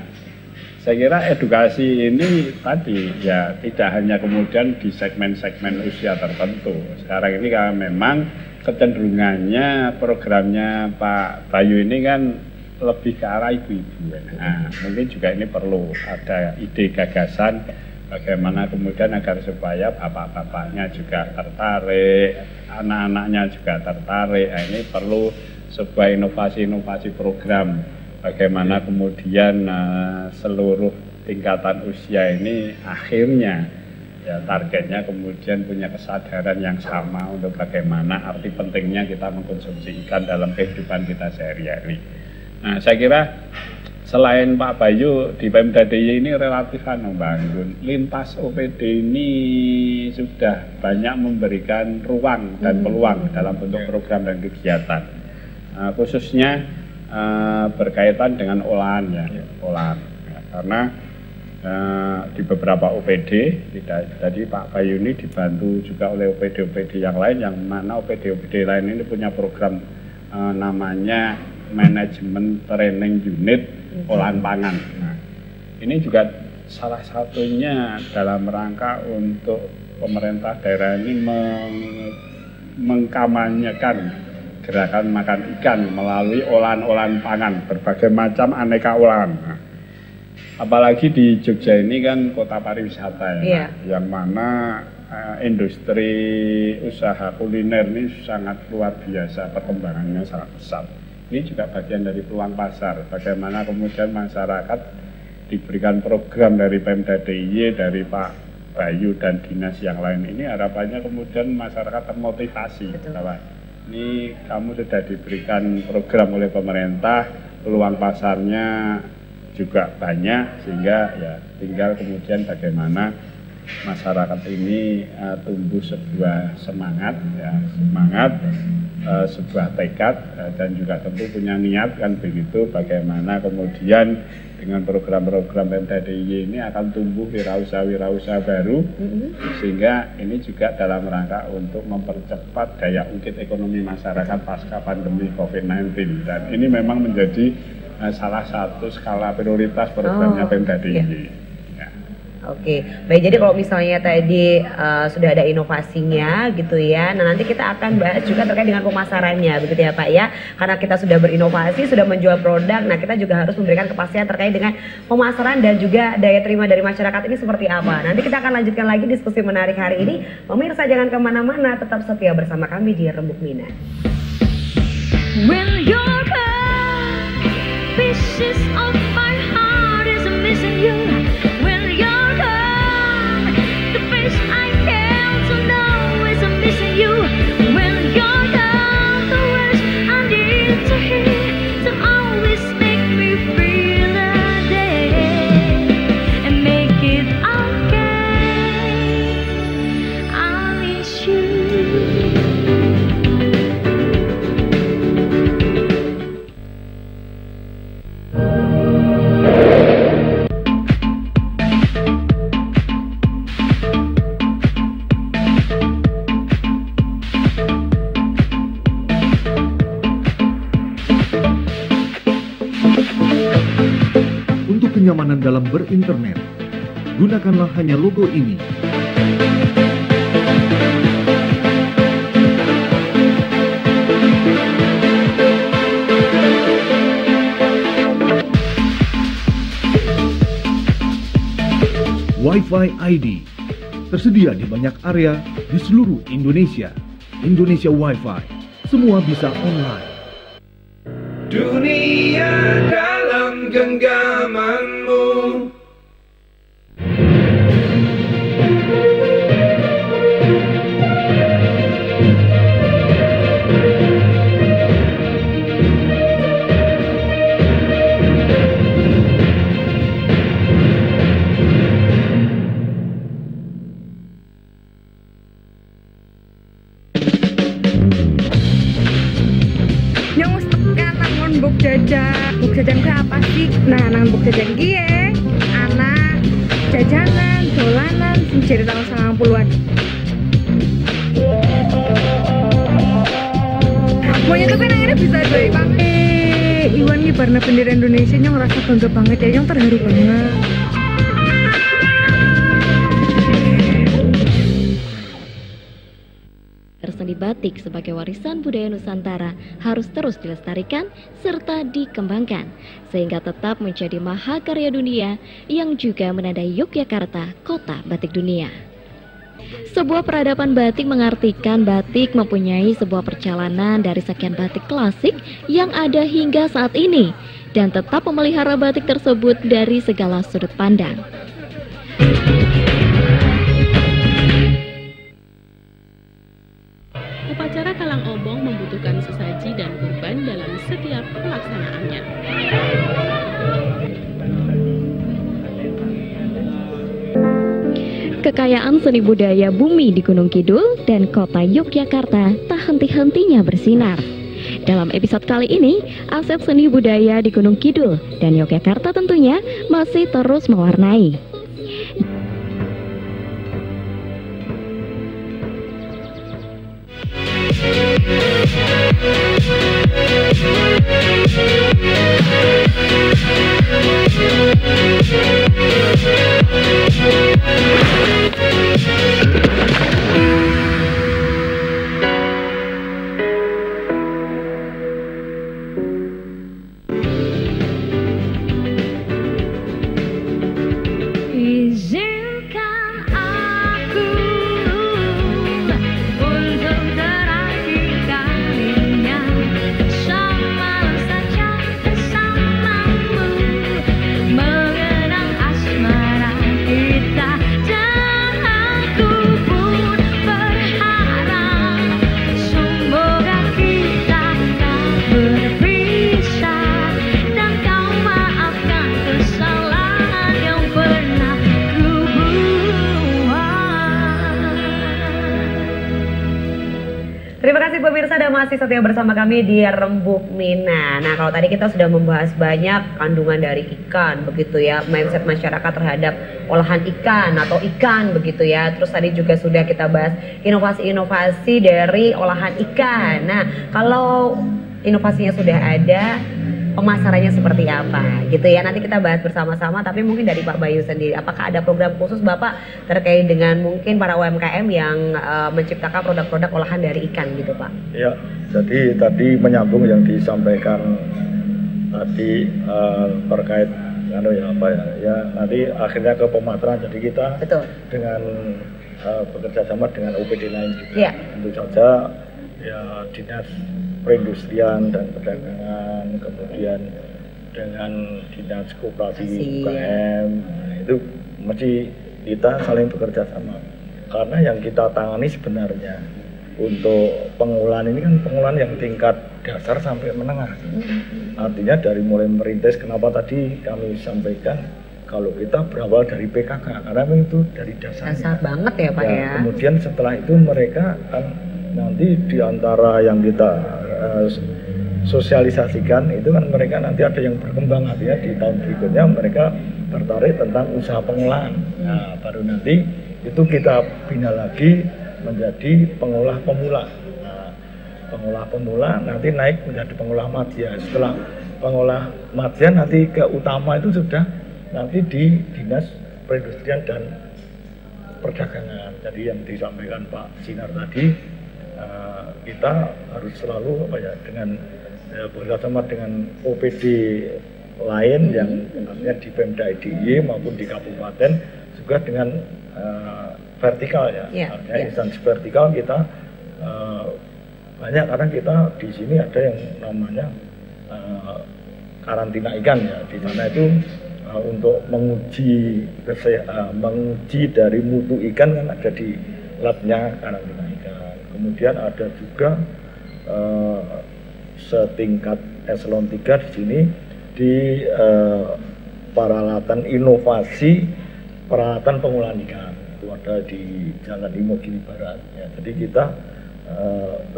saya kira edukasi ini tadi ya tidak hanya kemudian di segmen-segmen usia tertentu. Sekarang ini karena memang kecenderungannya programnya Pak Bayu ini kan lebih ke arah ibu-ibu. Nah, mungkin juga ini perlu ada ide gagasan bagaimana kemudian agar supaya bapak-bapaknya juga tertarik, anak-anaknya juga tertarik. Nah, ini perlu sebuah inovasi-inovasi program bagaimana kemudian seluruh tingkatan usia ini akhirnya ya targetnya kemudian punya kesadaran yang sama untuk bagaimana arti pentingnya kita mengkonsumsi ikan dalam kehidupan kita sehari-hari. Nah, saya kira selain Pak Bayu di Pemda DIY ini relatif membangun, lintas OPD ini sudah banyak memberikan ruang dan peluang dalam bentuk program dan kegiatan, khususnya berkaitan dengan olahan ya, olahan. Ya, karena di beberapa OPD, tadi Pak Bayu ini dibantu juga oleh OPD-OPD yang lain, yang mana OPD-OPD lain ini punya program namanya Manajemen Training Unit Olahan Pangan. Nah, ini juga salah satunya dalam rangka untuk pemerintah daerah ini mengkampanyekan gerakan makan ikan melalui olahan-olahan pangan, berbagai macam aneka olahan. Nah, apalagi di Jogja ini kan kota pariwisata ya, yang mana industri usaha kuliner ini sangat luar biasa, perkembangannya sangat pesat. Ini juga bagian dari peluang pasar, bagaimana kemudian masyarakat diberikan program dari Pemda DIY, dari Pak Bayu dan dinas yang lain ini, harapannya kemudian masyarakat termotivasi bahwa ini kamu sudah diberikan program oleh pemerintah, peluang pasarnya juga banyak, sehingga ya tinggal kemudian bagaimana masyarakat ini tumbuh sebuah semangat ya, sebuah tekad dan juga tentu punya niat kan begitu, bagaimana kemudian dengan program-program Pemda DIY ini akan tumbuh wirausaha-wirausaha baru, sehingga ini juga dalam rangka untuk mempercepat daya ungkit ekonomi masyarakat pasca pandemi COVID-19, dan ini memang menjadi salah satu skala prioritas programnya Pemda DIY. Oke, baik, jadi kalau misalnya tadi sudah ada inovasinya gitu ya, nah nanti kita akan bahas juga terkait dengan pemasarannya begitu ya Pak ya, karena kita sudah berinovasi, sudah menjual produk, nah kita juga harus memberikan kepastian terkait dengan pemasaran dan juga daya terima dari masyarakat ini seperti apa. Nanti kita akan lanjutkan lagi diskusi menarik hari ini. Pemirsa jangan kemana-mana, tetap setia bersama kami di Rembuk Minat. When you're gone, pieces of my heart is missing you. When you're gone, the face I care to know is missing you. When you're gone, the words I need to hear to always make me feel a day and make it okay. I miss you. Kenyamanan dalam berinternet, gunakanlah hanya logo ini. Wi-Fi ID tersedia di banyak area di seluruh Indonesia. Indonesia Wi-Fi, semua bisa online. Dunia dalam genggamanmu. Buk jajan ke apa sih? Nah, nang buk jajan gie, anak jajanan, dolanan, sing jere tahun 90-an. Pokoknya tuh kan akhirnya bisa doy banget. Iwan ngibarna bendera Indonesia yang ngerasa bangga banget ya, yang terharu banget. Seni batik sebagai warisan budaya Nusantara harus terus dilestarikan serta dikembangkan sehingga tetap menjadi mahakarya dunia yang juga menandai Yogyakarta, kota batik dunia. Sebuah peradaban batik mengartikan batik mempunyai sebuah perjalanan dari sekian batik klasik yang ada hingga saat ini. dan tetap memelihara batik tersebut dari segala sudut pandang. Upacara Kalang Obong membutuhkan sesaji dan kurban dalam setiap pelaksanaannya. Kekayaan seni budaya bumi di Gunung Kidul dan kota Yogyakarta tak henti-hentinya bersinar. Dalam episode kali ini, aset seni budaya di Gunung Kidul dan Yogyakarta tentunya masih terus mewarnai. Izinkan aku untuk terakhir kalinya semalam saja bersamamu, mengenang asmara kita, dan aku pun berharap semoga kita tak berpisah dan kau maafkan kesalahan yang pernah Terima kasih pemirsa dan masih setia bersama kami di Rembuk Mina. Nah, kalau tadi kita sudah membahas banyak kandungan dari ikan begitu ya, mindset masyarakat terhadap olahan ikan atau ikan begitu ya. Terus tadi juga sudah kita bahas inovasi-inovasi dari olahan ikan. Nah, kalau inovasinya sudah ada, pemasarannya seperti apa gitu ya, nanti kita bahas bersama-sama. Tapi mungkin dari Pak Bayu sendiri, apakah ada program khusus Bapak terkait dengan mungkin para UMKM yang menciptakan produk-produk olahan dari ikan gitu Pak? Ya, jadi tadi menyambung yang disampaikan tadi terkait ya nanti akhirnya ke pemasaran. Jadi kita dengan bekerja sama dengan OPD lain juga, tentu saja ya dinas perindustrian dan perdagangan, kemudian dengan dinas koperasi UKM, itu mesti kita saling bekerja sama. Karena yang kita tangani sebenarnya untuk pengolahan ini kan pengolahan yang tingkat dasar sampai menengah. Artinya dari mulai merintis, kenapa tadi kami sampaikan kalau kita berawal dari PKK, karena itu dari dasar. Dasar banget ya Pak ya. Kemudian setelah itu mereka kan nanti di antara yang kita sosialisasikan itu kan mereka nanti ada yang berkembang, artinya di tahun berikutnya mereka tertarik tentang usaha pengolahan. Nah, baru nanti itu kita bina lagi menjadi pengolah pemula. Nah, pengolah pemula nanti naik menjadi pengolah madya. Setelah pengolah madya nanti ke utama itu sudah nanti di dinas perindustrian dan perdagangan. Jadi yang disampaikan Pak Sinar tadi, kita harus selalu dengan bekerjasama dengan OPD lain yang artinya di Pemda DIY maupun di kabupaten juga dengan vertikal ya, artinya instansi vertikal kita banyak, karena kita di sini ada yang namanya karantina ikan ya. Di sana itu untuk menguji dari mutu ikan kan ada di labnya karantina ikan. Kemudian ada juga setingkat eselon 3 di sini di peralatan inovasi peralatan pengolahan ikan, itu ada di Jalan Imogiri Barat ya. Jadi kita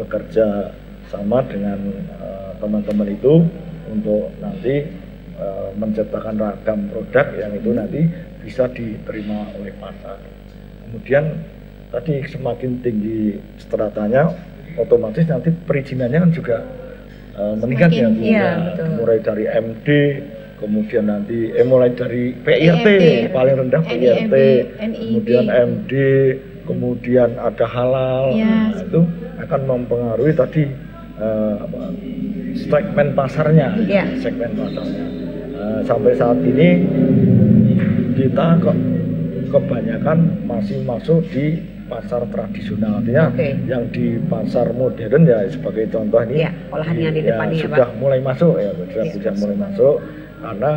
bekerja sama dengan teman-teman itu untuk nanti menciptakan ragam produk yang itu nanti bisa diterima oleh pasar. Kemudian tadi semakin tinggi stratanya, otomatis nanti perizinannya kan juga meningkat ya, mulai dari MD, kemudian nanti mulai dari PIRT, paling rendah PIRT, kemudian MD, kemudian ada halal, nah, itu akan mempengaruhi tadi segmen pasarnya, segmen pasarnya. Sampai saat ini kita kebanyakan masih masuk di pasar tradisional, artinya yang di pasar modern ya sebagai contoh ini olahan yang di depan ya, sudah mulai masuk ya, sudah mulai masuk karena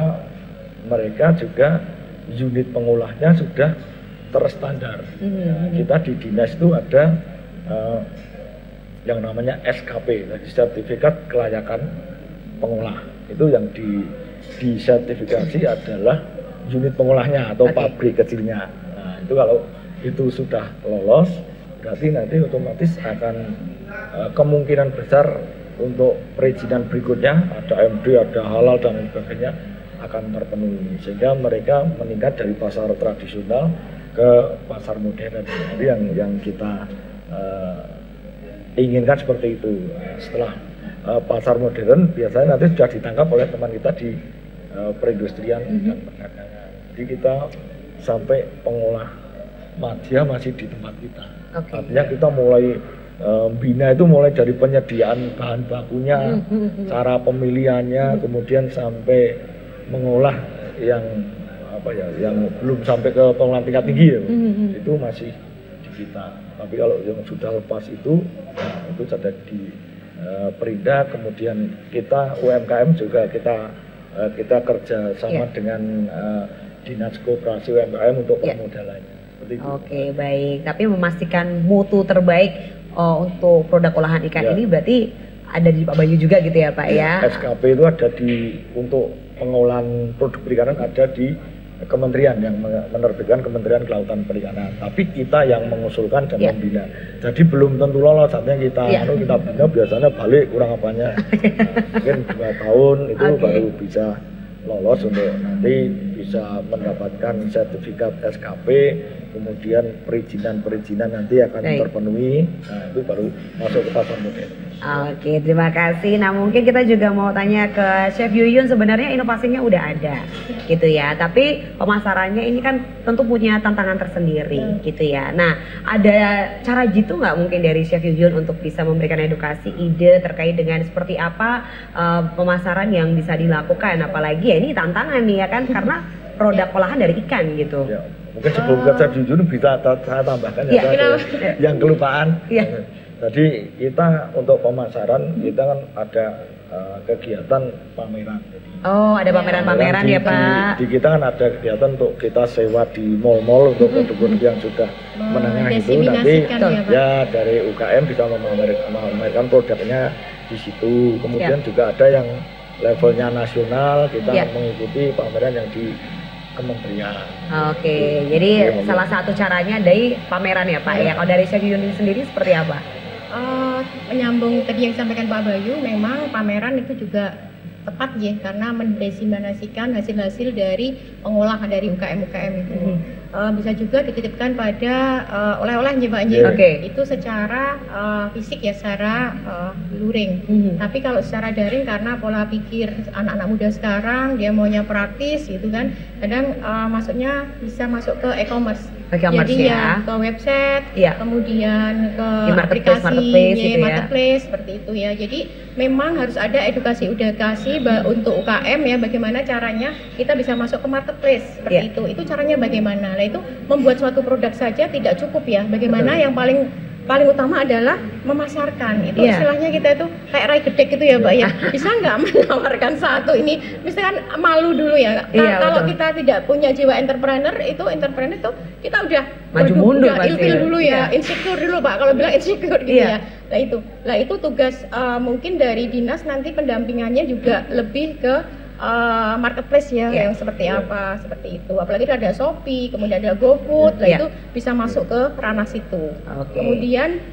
mereka juga unit pengolahnya sudah terstandar. Kita di dinas itu ada yang namanya SKP, sertifikat kelayakan pengolah. Itu yang disertifikasi adalah unit pengolahnya atau pabrik kecilnya. Nah, itu kalau itu sudah lolos, berarti nanti otomatis akan kemungkinan besar untuk perizinan berikutnya, ada MD, ada halal dan sebagainya akan terpenuhi, sehingga mereka meningkat dari pasar tradisional ke pasar modern. Jadi yang kita inginkan seperti itu. Setelah pasar modern biasanya nanti sudah ditangkap oleh teman kita di perindustrian dan perdagangan. Jadi kita sampai pengolah madya masih di tempat kita. Artinya kita mulai bina itu mulai dari penyediaan bahan bakunya, cara pemilihannya, kemudian sampai mengolah yang yang belum sampai ke pengolahan tingkat tinggi ya, itu masih di kita. Tapi kalau yang sudah lepas itu ada di Perinda, kemudian kita UMKM juga kita kerja sama dengan Dinas Koperasi UMKM untuk permodalannya. Oke, baik. Tapi memastikan mutu terbaik untuk produk olahan ikan ini berarti ada di Pak Bayu juga gitu ya Pak ya? SKP itu ada untuk pengolahan produk perikanan ada di kementerian yang menerbitkan, Kementerian Kelautan Perikanan. Tapi kita yang mengusulkan dan membina. Jadi belum tentu lolos, artinya kita bina biasanya balik kurang apanya. Mungkin 2 tahun itu baru bisa lolos untuk nanti bisa mendapatkan sertifikat SKP, kemudian perizinan nanti akan terpenuhi, nah itu baru masuk ke pasar modern. Oke, terima kasih. Nah mungkin kita juga mau tanya ke Chef Yuyun, sebenarnya inovasinya udah ada gitu ya, tapi pemasarannya ini kan tentu punya tantangan tersendiri gitu ya. Nah ada cara jitu nggak mungkin dari Chef Yuyun untuk bisa memberikan edukasi, ide terkait dengan seperti apa pemasaran yang bisa dilakukan, apalagi ya ini tantangan nih ya kan, karena produk olahan dari ikan gitu. Ya, mungkin sebelum saya jujur bisa saya tambahkan yang kelupaan. Jadi kita untuk pemasaran kita kan ada kegiatan pameran. Oh, ada pameran-pameran ya Pak. Di kita kan ada kegiatan untuk kita sewa di mall-mall untuk produk-produk yang sudah menengah itu, nanti ya dari UKM bisa memamerkan produknya di situ. Kemudian juga ada yang levelnya nasional, kita mengikuti pameran yang di kementerian. Oke, jadi salah satu caranya dari pameran ya Pak ya. Kalau dari Chef Yuyun sendiri seperti apa? Menyambung tadi yang disampaikan Pak Bayu, memang pameran itu juga tepat ya, karena mendesimasikan hasil-hasil dari pengolahan dari UKM-UKM itu. Bisa juga dititipkan pada oleh-oleh Pak itu secara fisik ya, secara luring. Tapi kalau secara daring, karena pola pikir anak-anak muda sekarang dia maunya praktis gitu kan, kadang masuknya bisa masuk ke e-commerce. Jadi ya ke website, kemudian ke aplikasi marketplace seperti itu ya. Jadi memang harus ada edukasi untuk UKM ya, bagaimana caranya kita bisa masuk ke marketplace seperti itu. Itu caranya bagaimana? Nah itu membuat suatu produk saja tidak cukup ya. Bagaimana yang paling utama adalah memasarkan. Itu istilahnya kita itu kayak rai gedek gitu ya Mbak ya. Bisa nggak menawarkan satu ini, misalkan malu dulu ya. Kalau kita tidak punya jiwa entrepreneur itu kita udah maju mundur ilfil dulu ya, insecure dulu Pak, kalau bilang insecure gitu ya. Nah itu tugas mungkin dari dinas nanti pendampingannya juga lebih ke marketplace ya, yang seperti apa, seperti itu. Apalagi ada Shopee, kemudian ada GoFood, itu bisa masuk ke ranah situ. Kemudian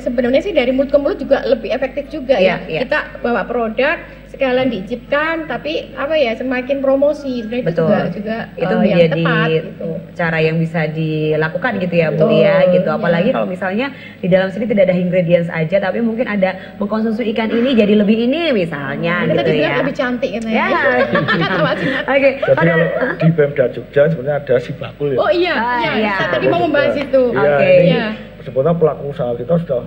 sebenarnya sih dari mulut ke mulut juga lebih efektif juga ya. Kita bawa produk sekalian diicipkan, tapi semakin promosi sebenarnya juga itu menjadi tepat, gitu. Cara yang bisa dilakukan gitu ya Bu ya gitu. Apalagi kalau misalnya di dalam sini tidak ada ingredients aja, tapi mungkin ada mengkonsumsi ikan ini jadi lebih ini misalnya gitu ya. Lebih cantik gitu ya. Oke. Jadi kalau di Pemda Jogja sebenarnya ada si bakul ya. Oh iya. Saya tadi mau membahas itu. Sebetulnya pelaku usaha kita sudah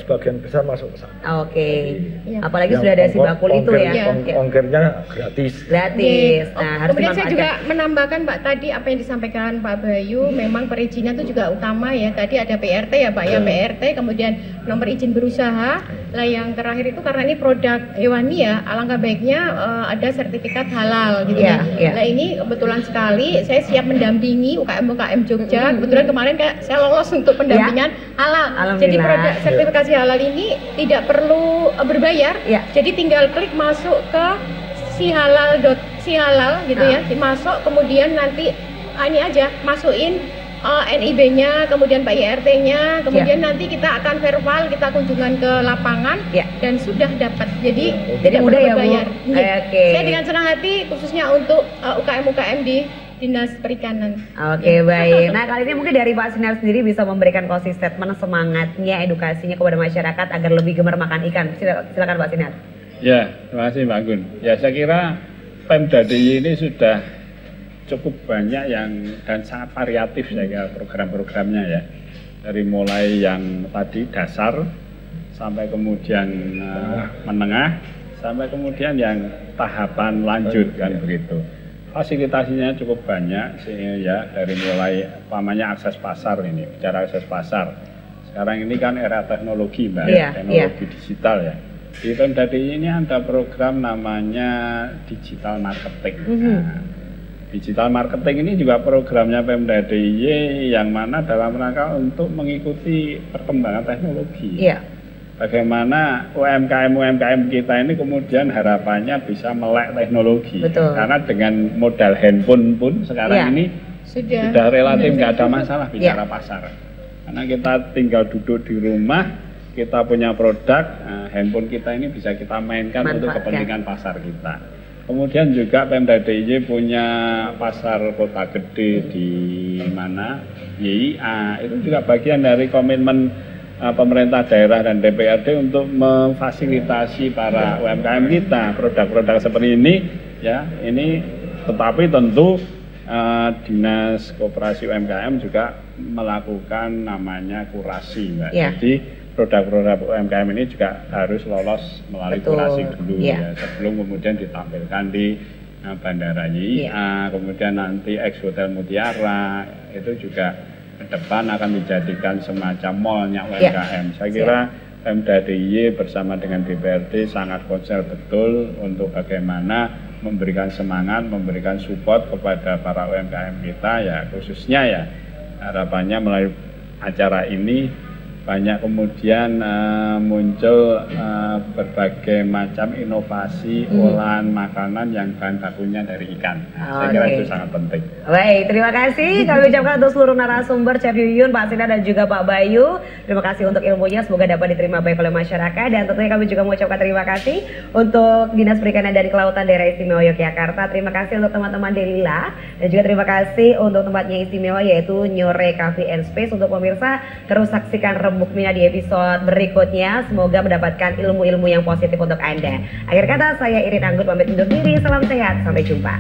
sebagian besar masuk ke sana. Oke. Apalagi Yang sudah ada si bakul itu ya. Ongkirnya gratis. Gratis. Nah, harus kemudian saya dimanfaatkan. juga menambahkan Pak tadi apa yang disampaikan Pak Bayu, memang perizinan itu juga utama ya. Tadi ada PRT ya Pak ya, PRT, kemudian nomor izin berusaha. Lah yang terakhir itu karena ini produk hewani ya, alangkah baiknya ada sertifikat halal gitu ya. Nah ini kebetulan sekali saya siap mendampingi UKM Jogja. Kebetulan kemarin saya lolos untuk pendampingan halal. Jadi produk sertifikasi halal ini tidak perlu berbayar. Jadi tinggal klik masuk ke sihalal gitu ya, dimasuk kemudian nanti ini aja masukin NIB-nya, kemudian Pak IRT-nya, kemudian nanti kita akan verbal, kita kunjungan ke lapangan dan sudah dapat. Jadi tidak mudah perlu ya, Bu? bayar. Oke. Saya dengan senang hati khususnya untuk UKM-UKM di Dinas Perikanan. Oke, baik. Nah, kali ini mungkin dari Pak Sinar sendiri bisa memberikan closing statement semangatnya, edukasinya kepada masyarakat agar lebih gemar makan ikan. Silakan Pak Sinar. Ya, terima kasih Mbak Gun. Ya, saya kira Pemda DIY ini sudah cukup banyak dan sangat variatif saya kira program-programnya ya. Dari mulai yang tadi dasar sampai kemudian menengah sampai kemudian yang tahapan lanjut kan begitu. Fasilitasinya cukup banyak ya, dari mulai umpamanya akses pasar ini, bicara akses pasar. Sekarang ini kan era teknologi Mbak, teknologi digital ya. Di Pemda DIY ini ada program namanya digital marketing. Nah, digital marketing ini juga programnya Pemda DIY yang mana dalam rangka untuk mengikuti perkembangan teknologi. Bagaimana UMKM kita ini kemudian harapannya bisa melek teknologi. Karena dengan modal handphone pun sekarang ini sudah relatif nggak ada masalah bicara pasar. Karena kita tinggal duduk di rumah, kita punya produk, handphone kita ini bisa kita mainkan untuk kepentingan pasar kita. Kemudian juga Pemda DIY punya pasar kota gede di mana YIA, itu juga bagian dari komitmen pemerintah daerah dan DPRD untuk memfasilitasi para UMKM kita produk-produk seperti ini ya. Ini tetapi tentu Dinas Koperasi UMKM juga melakukan namanya kurasi Mbak. Jadi produk-produk UMKM ini juga harus lolos melalui kurasi dulu ya, sebelum kemudian ditampilkan di Bandara YIA, kemudian nanti ex Hotel Mutiara itu juga ke depan akan dijadikan semacam mallnya UMKM. Saya kira Pemda DIY bersama dengan DPRD sangat konsen betul untuk bagaimana memberikan semangat, memberikan support kepada para UMKM kita ya, khususnya ya harapannya melalui acara ini banyak kemudian muncul berbagai macam inovasi olahan makanan yang bahan bakunya dari ikan. Saya kira itu sangat penting. Baik, terima kasih kami ucapkan untuk seluruh narasumber, Chef Yuyun, Pak Sinar dan juga Pak Bayu. Terima kasih untuk ilmunya, semoga dapat diterima baik oleh masyarakat. Dan tentunya kami juga mengucapkan terima kasih untuk Dinas Perikanan dan Kelautan Daerah Istimewa Yogyakarta. Terima kasih untuk teman-teman Delila dan juga terima kasih untuk tempatnya istimewa yaitu Nyore Cafe and Space. Untuk pemirsa terus saksikan Rembuk Mina di episode berikutnya. Semoga mendapatkan ilmu-ilmu yang positif untuk Anda. Akhir kata saya Irin Anggun pamit undur diri. Salam sehat, sampai jumpa.